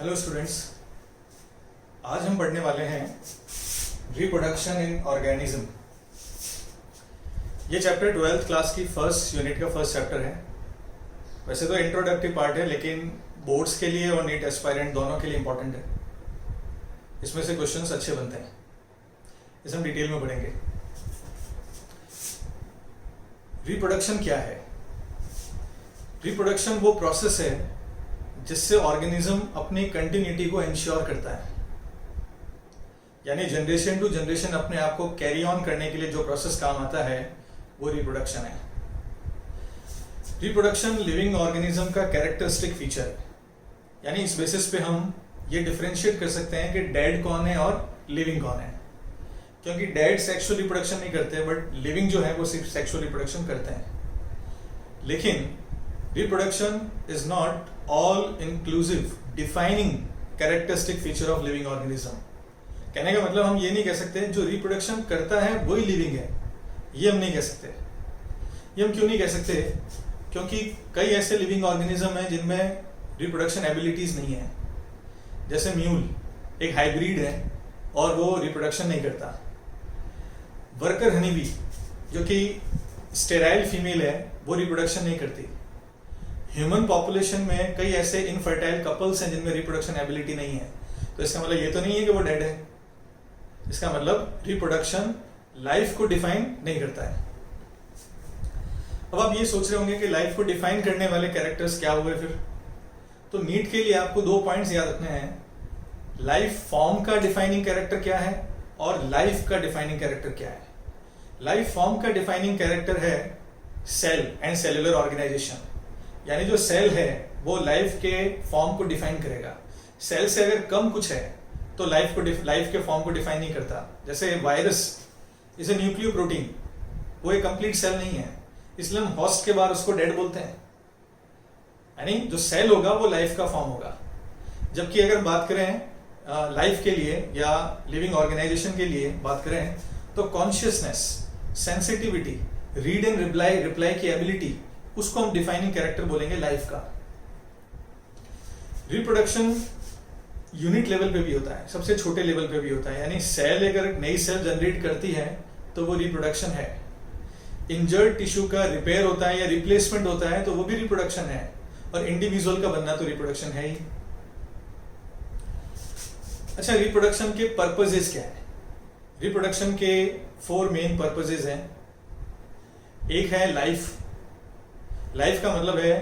Hello students, आज हम पढ़ने वाले हैं रिप्रोडक्शन इन ऑर्गेनिज्म। ये चैप्टर 12th क्लास की फर्स्ट यूनिट का फर्स्ट चैप्टर है। वैसे तो इंट्रोडक्टिव पार्ट है, लेकिन बोर्ड्स के लिए और नीट एस्पायरेंट दोनों के लिए इंपॉर्टेंट है। इसमें से क्वेश्चंस अच्छे बनते हैं, इसे हम डिटेल में पढ़ेंगे। रिप्रोडक्शन क्या है? रिप्रोडक्शन वो प्रोसेस है जिससे ऑर्गेनिज्म अपनी कंटिन्यूटी को इंश्योर करता है, यानी जनरेशन टू जनरेशन अपने आप को कैरी ऑन करने के लिए जो प्रोसेस काम आता है वो रिप्रोडक्शन है। रिप्रोडक्शन लिविंग ऑर्गेनिज्म का कैरेक्टरिस्टिक फीचर है, यानी इस बेसिस पे हम ये डिफरेंशिएट कर सकते हैं कि डेड कौन है और लिविंग कौन है। क्योंकि डेड सेक्सुअल रिप्रोडक्शन नहीं करते, बट लिविंग जो है वो सिर्फ सेक्सुअल रिप्रोडक्शन करते हैं। लेकिन reproduction is not all inclusive defining characteristic feature of living organism. कहने का मतलब हम ये नहीं कह सकते जो रिप्रोडक्शन करता है वही लिविंग है, ये हम नहीं कह सकते। ये हम क्यों नहीं कह सकते? क्योंकि कई ऐसे लिविंग ऑर्गेनिज्म हैं जिनमें रिप्रोडक्शन एबिलिटीज नहीं है। जैसे म्यूल एक हाइब्रिड है और वो रिप्रोडक्शन नहीं करता। वर्कर हनीबी जो कि स्टेराइल फीमेल है वो रिप्रोडक्शन नहीं करती। ह्यूमन पॉपुलेशन में कई ऐसे इनफर्टाइल कपल्स हैं जिनमें रिप्रोडक्शन एबिलिटी नहीं है। तो इसका मतलब ये तो नहीं है कि वो डेड है। इसका मतलब रिप्रोडक्शन लाइफ को डिफाइन नहीं करता है। अब आप ये सोच रहे होंगे कि लाइफ को डिफाइन करने वाले कैरेक्टर्स क्या हुए फिर? तो नीट के लिए आपको 2 पॉइंट्स याद रखने हैं। लाइफ फॉर्म का डिफाइनिंग कैरेक्टर क्या है और लाइफ का डिफाइनिंग कैरेक्टर क्या है। लाइफ फॉर्म का डिफाइनिंग कैरेक्टर है सेल एंड सेलुलर ऑर्गेनाइजेशन, यानी जो सेल है वो लाइफ के फॉर्म को डिफाइन करेगा। सेल से अगर कम कुछ है तो लाइफ के फॉर्म को डिफाइन नहीं करता। जैसे virus is a nucleo protein, वो एक कंप्लीट सेल नहीं है, इसलिए हम होस्ट के बाद उसको डेड बोलते हैं। यानी जो सेल होगा वो लाइफ का फॉर्म होगा। जबकि अगर बात करें लाइफ के लिए या लिविंग ऑर्गेनाइजेशन के लिए बात करें तो consciousness, sensitivity, read and reply की एबिलिटी, उसको हम डिफाइनिंग कैरेक्टर बोलेंगे लाइफ का। रिप्रोडक्शन यूनिट लेवल पे भी होता है, सबसे छोटे लेवल पे भी होता है। यानी सेल अगर नई सेल जनरेट करती है तो वो रिप्रोडक्शन है। इंजर्ड टिश्यू का रिपेयर होता है या रिप्लेसमेंट होता है तो वो भी रिप्रोडक्शन है। और इंडिविजुअल का बनना तो रिप्रोडक्शन है ही। अच्छा, रिप्रोडक्शन के पर्पसेस क्या है? रिप्रोडक्शन के 4 मेन पर्पसेस हैं। एक है लाइफ। लाइफ का मतलब है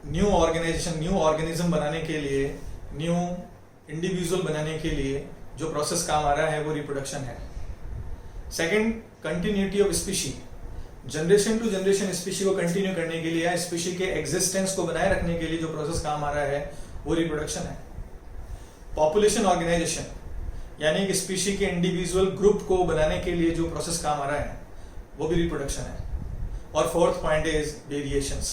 न्यू ऑर्गेनाइजेशन, न्यू ऑर्गेनिज्म बनाने के लिए, न्यू इंडिविजुअल बनाने के लिए जो प्रोसेस काम आ रहा है वो रिप्रोडक्शन है। Second, continuity of species, generation to generation species को कंटिन्यू करने के लिए या स्पीशी के एग्जिस्टेंस को बनाए रखने के लिए जो प्रोसेस काम आ रहा है वो रिप्रोडक्शन है। पॉपुलेशन ऑर्गेनाइजेशन, यानी एक स्पीशी के इंडिविजुअल ग्रुप को बनाने के लिए जो प्रोसेस काम आ रहा है वो भी रिप्रोडक्शन है। और फोर्थ पॉइंट इज वेरिएशंस,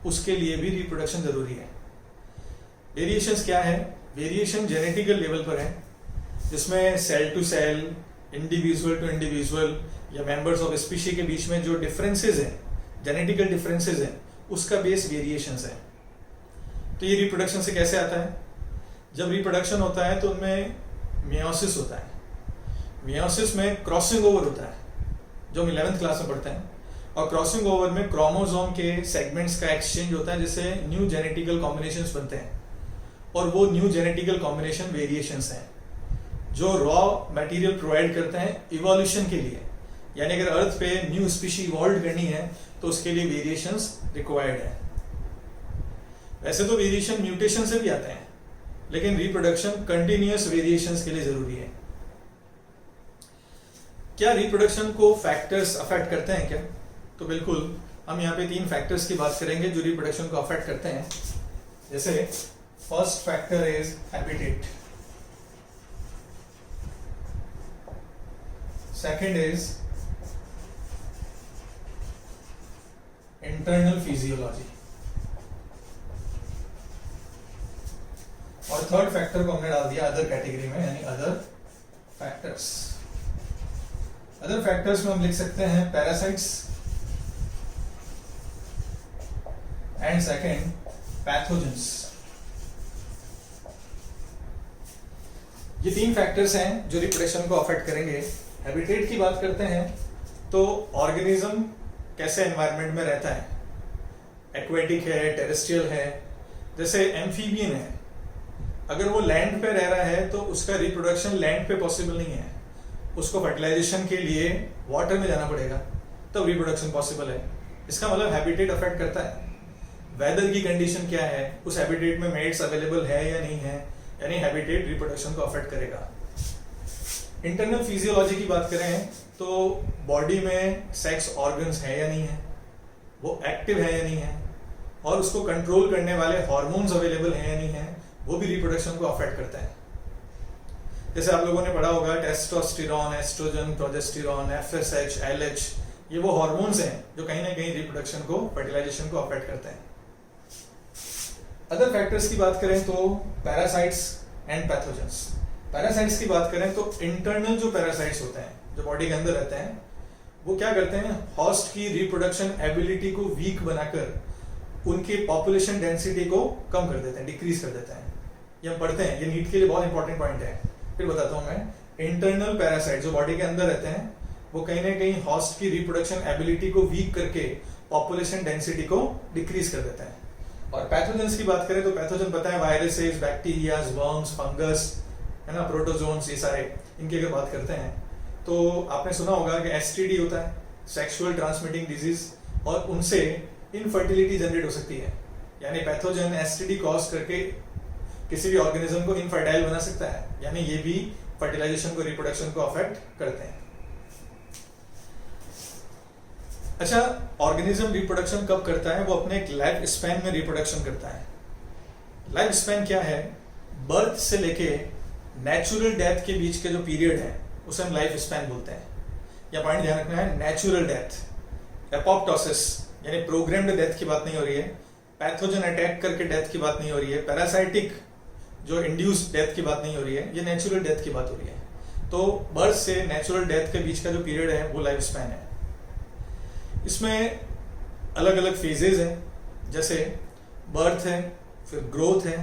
उसके लिए भी रिप्रोडक्शन जरूरी है। वेरिएशंस क्या है? वेरिएशन जेनेटिकल लेवल पर है, जिसमें cell to cell, individual to individual या मेंबर्स ऑफ स्पीशी के बीच में जो डिफरेंसेस हैं, जेनेटिकल डिफरेंसेस हैं, उसका बेस वेरिएशंस है। तो ये रिप्रोडक्शन से कैसे आता है? जब रिप्रोडक्शन होता है तो उनमें मियोसिस होता है। मियोसिस में क्रॉसिंग ओवर होता है, जो हम 11th क्लास में पढ़ते हैं। और क्रॉसिंग ओवर में क्रोमोसोम के सेगमेंट्स का एक्सचेंज होता है, जिससे न्यू जेनेटिकल कॉम्बिनेशंस बनते हैं। और वो न्यू जेनेटिकल कॉम्बिनेशन वेरिएशंस हैं जो रॉ मटेरियल प्रोवाइड करते हैं इवोल्यूशन के लिए। यानी अगर अर्थ पे न्यू स्पीशी इवॉल्व करनी है तो उसके लिए वेरिएशंस रिक्वायर्ड है। वैसे तो वेरिएशन म्यूटेशन से भी आते हैं, लेकिन रिप्रोडक्शन कंटिन्यूअस वेरिएशंस के लिए जरूरी है। क्या रिप्रोडक्शन को फैक्टर्स अफेक्ट करते हैं क्या? तो बिल्कुल, हम यहाँ पे 3 फैक्टर्स की बात करेंगे जो रिप्रोडक्शन को अफेक्ट करते हैं। जैसे first factor is habitat, second is internal physiology, और थर्ड फैक्टर को हमने डाल दिया अदर कैटेगरी में, यानी अदर फैक्टर्स। अदर फैक्टर्स में हम लिख सकते हैं पैरासाइट्स एंड सेकंड पैथोजेंस। ये 3 फैक्टर्स हैं जो रिप्रोडक्शन को अफेक्ट करेंगे। हैबिटेट की बात करते हैं तो ऑर्गेनिज्म कैसे एनवायरनमेंट में रहता है, एक्वेटिक है, टेरेस्ट्रियल है। जैसे एम्फीबियन है, अगर वो लैंड पे रह रहा है तो उसका रिप्रोडक्शन लैंड पे पॉसिबल नहीं है, उसको फर्टिलाइजेशन के लिए वाटर में जाना पड़ेगा तब रिप्रोडक्शन पॉसिबल है। इसका मतलब हैबिटेट अफेक्ट करता है। वेदर की कंडीशन क्या है, उस हैबिटेट में मेट्स अवेलेबल है या नहीं है, यानी हैबिटेट रिप्रोडक्शन को अफेक्ट करेगा। इंटरनल फिजियोलॉजी की बात करें तो बॉडी में सेक्स ऑर्गन्स है या नहीं है, वो एक्टिव है या नहीं है, और उसको कंट्रोल करने वाले हार्मोन्स अवेलेबल हैं या नहीं है, वो भी रिप्रोडक्शन को अफेक्ट करता है। जैसे आप लोगों ने पढ़ा होगा testosterone, estrogen, progesterone, FSH, LH, ये वो हार्मोन्स हैं जो कहीं ना कहीं रिप्रोडक्शन को, फर्टिलाइजेशन को अफेक्ट करते हैं। अदर फैक्टर्स की बात करें तो पैरासाइट्स एंड पैथोजेंस। पैरासाइट्स की बात करें तो इंटरनल जो पैरासाइट्स होते हैं जो बॉडी के अंदर रहते हैं, वो क्या करते हैं, हॉस्ट की रिप्रोडक्शन एबिलिटी को वीक बनाकर उनकी पॉपुलेशन डेंसिटी को कम कर देते हैं, डिक्रीज कर देते हैं। ये हम पढ़ते हैं, ये नीट के लिए बहुत इंपॉर्टेंट पॉइंट है। फिर बताता हूं मैं। इंटरनल पैरासाइट जो बॉडी के अंदर रहते हैं वो कहीं ना कहीं हॉस्ट की रिप्रोडक्शन एबिलिटी को वीक करके पॉपुलेशन डेंसिटी को डिक्रीज कर देते हैं। और पैथोजेंस की बात करें तो पैथोजन पता है, वायरसेस, बैक्टीरिया, वर्म्स, फंगस, है ना, प्रोटोजोन्स, ये सारे, इनकी अगर बात करते हैं तो आपने सुना होगा कि एसटीडी होता है, सेक्सुअल ट्रांसमिटिंग डिजीज, और उनसे इनफर्टिलिटी जनरेट हो सकती है। यानी पैथोजन एसटीडी कॉज करके किसी भी ऑर्गेनिज्म को इनफर्टाइल बना सकता है, यानी ये भी फर्टिलाइजेशन को, रिप्रोडक्शन को अफेक्ट करते हैं। अच्छा, ऑर्गेनिज्म रिप्रोडक्शन कब करता है, वो अपने एक लाइफ स्पैन में रिप्रोडक्शन करता है। लाइफ स्पैन क्या है, बर्थ से लेके नेचुरल डेथ के बीच के जो पीरियड है उसे हम लाइफ स्पैन बोलते हैं। यह पॉइंट ध्यान रखना है, नेचुरल डेथ, एपोप्टोसिस यानी प्रोग्राम्ड डेथ की बात नहीं हो रही है, पैथोजन अटैक करके डेथ की बात नहीं हो रही है, पैरासाइटिक जो इंड्यूस्ड डेथ की बात नहीं हो रही है, ये नेचुरल डेथ की बात हो रही है। तो बर्थ से नेचुरल डेथ के बीच का जो पीरियड है वो लाइफ स्पैन है। इसमें अलग अलग फेजेस हैं, जैसे बर्थ है, फिर ग्रोथ है,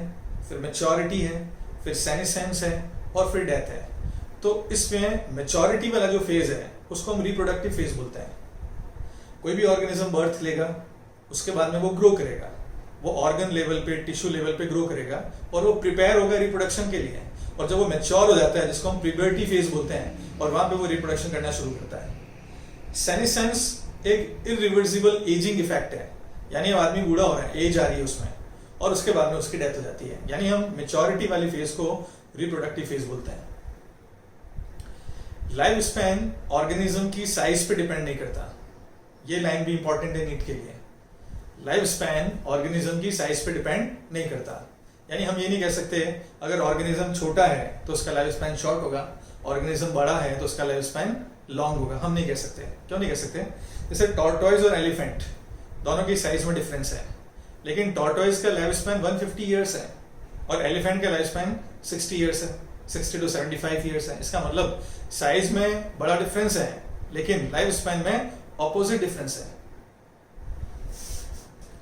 फिर मैच्योरिटी है, फिर सेनेसेंस है, और फिर डेथ है। तो इसमें मैच्योरिटी वाला जो फेज है उसको हम रिप्रोडक्टिव फेज बोलते हैं। कोई भी ऑर्गेनिज्म बर्थ लेगा, उसके बाद में वो ग्रो करेगा, वो ऑर्गन लेवल पे, टिश्यू लेवल पे ग्रो करेगा, और वो प्रिपेयर होगा रिप्रोडक्शन के लिए। और जब वो मैच्योर हो जाता है, जिसको हम प्यूबर्टी फेज बोलते हैं, और वहां पे वो रिप्रोडक्शन करना शुरू करता है। सेनेसेंस एक इरिवर्सिबल एजिंग इफेक्ट है, यानी अब आदमी बूढ़ा हो रहा है, एज आ रही है उसमें, और उसके बाद में उसकी डेथ हो जाती है। यानी हम मैच्योरिटी वाली फेज को रिप्रोडक्टिव फेज बोलते हैं। लाइफ स्पैन ऑर्गेनिज्म की साइज पे डिपेंड नहीं करता, ये लाइन भी इंपॉर्टेंट है नीट के लिए। लाइफ स्पैन ऑर्गेनिज्म की साइज पे डिपेंड नहीं करता, यानी हम ये नहीं कह सकते अगर ऑर्गेनिज्म छोटा है तो उसका लाइफ स्पैन शॉर्ट होगा, ऑर्गेनिज्म बड़ा है तो उसका लाइफ स्पैन लॉन्ग होगा। हम नहीं कह सकते। क्यों नहीं कह सकते? जैसे टॉर्टोइज और एलिफेंट दोनों की साइज में डिफरेंस है, लेकिन टॉर्टोइज का लाइफ स्पैन 150 ईयर्स है और एलिफेंट का लाइफ स्पैन 60 ईयर्स है, 60 to 75 ईयर्स है। इसका मतलब साइज में बड़ा डिफरेंस है, लेकिन लाइफ स्पैन में ऑपोजिट डिफरेंस है।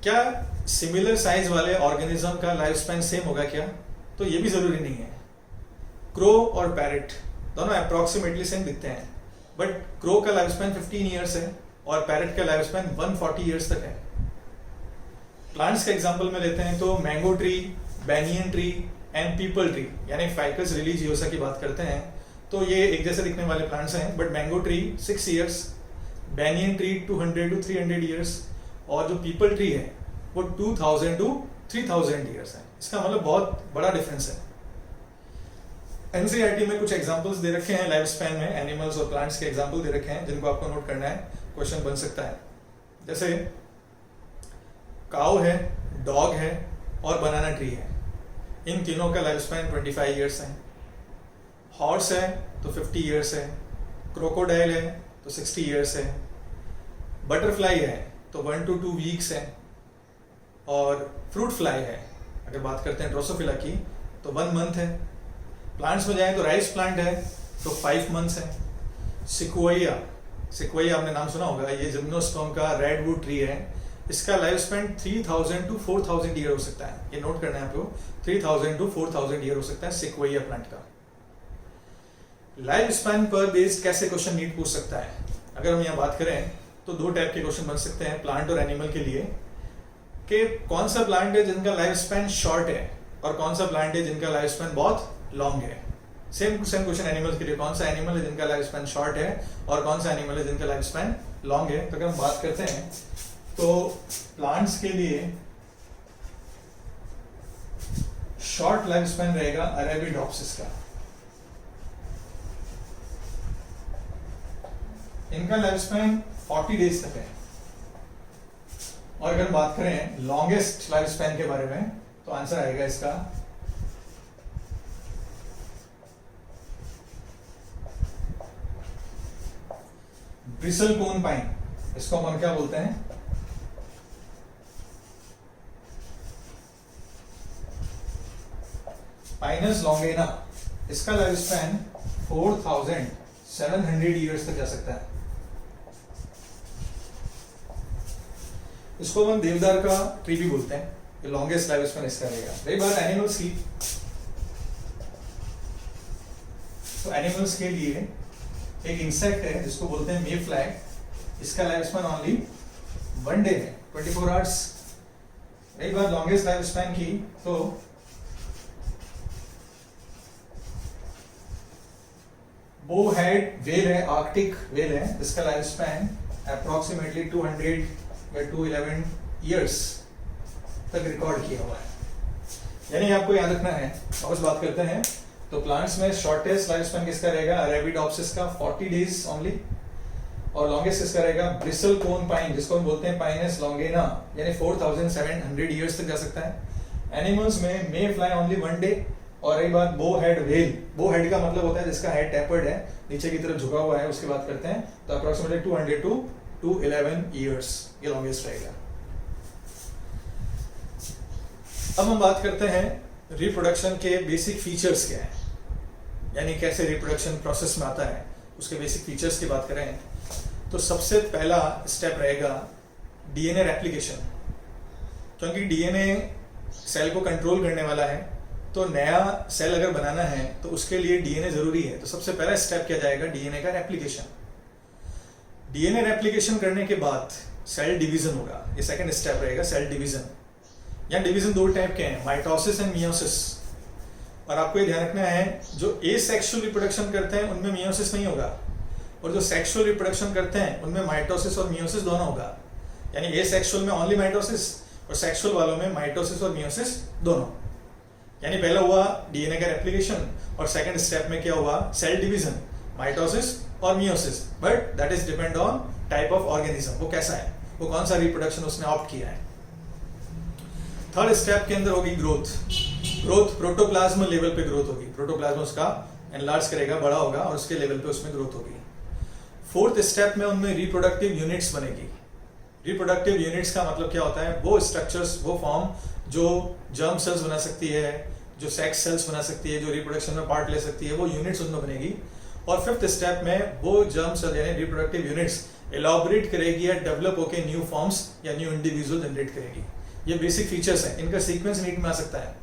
क्या सिमिलर साइज वाले ऑर्गेनिज्म का लाइफ स्पैन सेम होगा क्या? तो ये भी जरूरी नहीं है। क्रो और पैरेट दोनों अप्रोक्सीमेटली सेम दिखते हैं, बट क्रो का लाइफ स्पैन 15 ईयर्स है और पैरेट का लाइफ स्पैन 140 ईयर्स तक है। प्लांट्स का एग्जांपल में लेते हैं तो mango tree, banyan tree and people tree यानी फाइकस रिलीजियोसा की बात करते हैं तो ये एक जैसे दिखने वाले प्लांट्स हैं, but mango tree 6 years, banyan tree 200 to 300 years, और जो पीपल ट्री है वो 2000 to 3000 ईयर्स है। इसका मतलब बहुत बड़ा डिफरेंस है। एनसीईआरटी में कुछ एग्जांपल्स दे रखे हैं लाइफ स्पैन में, एनिमल्स और प्लांट्स के एग्जांपल दे रखे हैं जिनको आपको नोट करना है, क्वेश्चन बन सकता है। जैसे काऊ है, डॉग है और बनाना ट्री है, इन तीनों का लाइफ स्पैन 25 ईयर्स है। हॉर्स है तो 50 ईयर्स है, क्रोकोडाइल है तो 60 ईयर्स है, बटरफ्लाई है तो 1 to 2 वीक्स है, और फ्रूट फ्लाई है अगर बात करते हैं ड्रोसोफिला की तो 1 मंथ है। प्लांट्स में जाएं तो राइस प्लांट है तो 5 मंथ्स है। सिक्वोइया, सिक्वोइया आपने नाम सुना होगा, ये जिम्नोस्पर्म का रेडवुड ट्री है, इसका लाइफ स्पैन 3000 to 4000 ईयर हो सकता है। ये नोट करना है आपको, 3000 to 4000 ईयर हो सकता है सिक्वोइया प्लांट का। लाइफ स्पैन पर बेस्ड कैसे क्वेश्चन नीट पूछ सकता है? अगर हम यहाँ बात करें तो दो टाइप के क्वेश्चन बन सकते हैं प्लांट और एनिमल के लिए, कि कौन सा प्लांट है जिनका लाइफ स्पैन शॉर्ट है और कौन सा प्लांट है जिनका लाइफ स्पैन बहुत लॉन्ग है। सेम क्वेश्चन एनिमल्स के लिए, कौन सा एनिमल है जिनका लाइफ स्पैन शॉर्ट है और कौन सा एनिमल है जिनका लाइफ स्पैन लॉन्ग है। तो अगर हम बात करते हैं तो प्लांट्स के लिए शॉर्ट लाइफ स्पैन रहेगा अरेबिडोप्सिस का, इनका लाइफ स्पैन 40 डेज तक है। और अगर बात करें लॉन्गेस्ट लाइफ स्पैन के बारे में तो आंसर आएगा इसका ब्रिसलकोन पाइन। इसको हम क्या बोलते हैं? पाइनस लॉन्गेना। इसका लाइफ स्पैन 4700 ईयर्स तक जा सकता है। इसको हम देवदार का ट्री भी बोलते हैं। ये लॉन्गेस्ट लाइफ स्पैन इसका रहेगा। रही बात एनिमल्स की, तो एनिमल्स के लिए एक इंसेक्ट है जिसको बोलते हैं मे फ्लाई। इसका लाइफ स्पैन ओनली 1 डे है, 24 आवर्स। रही बात लॉन्गेस्ट लाइफ स्पैन की, तो बो हेड वेल है, आर्कटिक वेल है, इसका लाइफ स्पैन अप्रोक्सीमेटली 200 या 211 ईयर्स तक रिकॉर्ड किया हुआ है। यानी आपको याद रखना है, वापस बात करते हैं तो प्लांट्स में शॉर्टेस्ट लाइफ स्पैन किसका रहेगा? अरेबिडोप्सिस का 40 डेज ओनली। और लॉन्गेस्ट किसका रहेगा? ब्रिसलकोन पाइन, जिसको हम बोलते हैं पाइनस लॉन्गेना, यानी 4700 ईयर्स तक जा सकता है। एनिमल्स में मे फ्लाई ओनली 1 डे। और एक बात बो हेड वेल, बो हेड का मतलब होता है जिसका हेड टेपर्ड है, नीचे की तरफ झुका हुआ है, उसकी बात करते हैं तो अप्रोक्सीमेटली 200 to 211 ईयर्स ये लॉन्गेस्ट रहेगा। अब हम बात करते हैं रिप्रोडक्शन के बेसिक फीचर्स क्या है, यानी कैसे रिप्रोडक्शन प्रोसेस में आता है, उसके बेसिक फीचर्स की बात करें तो सबसे पहला स्टेप रहेगा डीएनए रेप्लिकेशन। क्योंकि डीएनए सेल को कंट्रोल करने वाला है, तो नया सेल अगर बनाना है तो उसके लिए डीएनए जरूरी है। तो सबसे पहला स्टेप किया जाएगा डीएनए का रेप्लिकेशन। डीएनए रेप्लिकेशन करने के बाद सेल डिवीजन होगा, ये सेकंड स्टेप रहेगा सेल डिवीजन। यहाँ डिवीजन 2 टाइप के हैं, माइटोसिस एंड मियोसिस। और आपको ये ध्यान रखना है, जो एसेक्सुअल रिप्रोडक्शन करते हैं उनमें मियोसिस नहीं होगा, और जो सेक्सुअल रिप्रोडक्शन करते हैं उनमें माइटोसिस और मियोसिस दोनों होगा। यानी एसेक्सुअल में ओनली माइटोसिस और सेक्सुअल वालों में माइटोसिस और मियोसिस दोनों। यानी पहला हुआ डीएनए का रेप्लिकेशन और सेकंड स्टेप में क्या हुआ? सेल डिवीजन, माइटोसिस और meiosis. But that is depend on type of organism, वो कैसा है, वो कौन सा रिप्रोडक्शन उसने ऑप्ट किया है। थर्ड स्टेप के अंदर होगी ग्रोथ। ग्रोथ प्रोटोप्लाज्म लेवल पे ग्रोथ होगी, प्रोटोप्लाज्म उसका एनलार्ज करेगा, बड़ा होगा और उसके लेवल पे उसमें ग्रोथ होगी। फोर्थ स्टेप में उनमें रिप्रोडक्टिव यूनिट्स बनेगी। रिप्रोडक्टिव यूनिट्स का मतलब क्या होता है? वो स्ट्रक्चर्स, वो फॉर्म जो जर्म सेल्स बना सकती है, जो सेक्स सेल्स बना सकती है, जो रिप्रोडक्शन में पार्ट ले सकती है, वो यूनिट्स उनमें बनेगी। और फिफ्थ स्टेप में वो जर्म सेल यानी रिप्रोडक्टिव यूनिट्स एलॉबरेट करेगी या डेवलप होकर न्यू फॉर्म्स या न्यू इंडिविजुअल जनरेट करेगी। ये बेसिक फीचर्स हैं, इनका सीक्वेंस नीट में आ सकता है।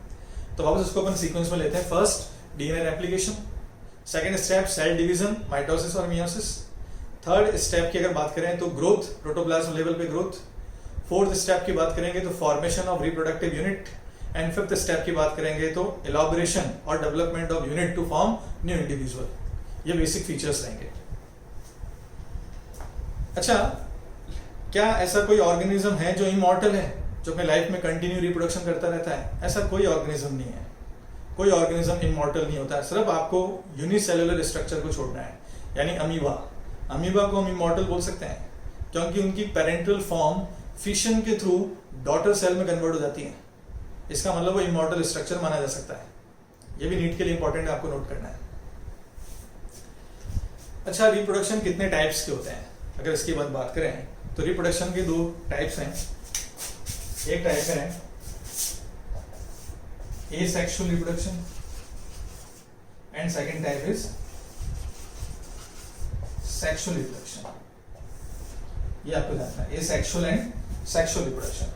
तो वापस इसको अपन सीक्वेंस में लेते हैं। First DNA replication, second step cell division, mitosis और मियोसिस। थर्ड स्टेप की अगर बात करें तो ग्रोथ, प्रोटोप्लाज्म लेवल पे ग्रोथ। फोर्थ स्टेप की बात करेंगे तो formation of reproductive unit. And fifth step की बात करेंगे तो एलॉबरेशन और development of unit to form new individual. ये बेसिक फीचर्स रहेंगे। अच्छा, क्या ऐसा कोई ऑर्गेनिज्म है जो इमॉर्टल है, जो अपने लाइफ में कंटिन्यू रिप्रोडक्शन करता रहता है? ऐसा कोई ऑर्गेनिज्म नहीं है। कोई ऑर्गेनिज्म इमॉर्टल नहीं होता है। सिर्फ आपको यूनिसेलुलर स्ट्रक्चर को छोड़ना है, यानी अमीबा। अमीबा को हम इमॉर्टल बोल सकते हैं क्योंकि उनकी पेरेंटल फॉर्म फिशन के थ्रू डॉटर सेल में कन्वर्ट हो जाती है। इसका मतलब वो इमॉर्टल स्ट्रक्चर माना जा सकता है। ये भी नीट के लिए इंपॉर्टेंट है, आपको नोट करना है। अच्छा, रिप्रोडक्शन कितने टाइप्स के होते हैं? अगर इसकी बात करें तो रिप्रोडक्शन के 2 टाइप्स हैं। एक टाइप है asexual reproduction and second type is sexual reproduction. ये आपको जानना है, एसेक्सुअल एंड सेक्सुअल रिप्रोडक्शन।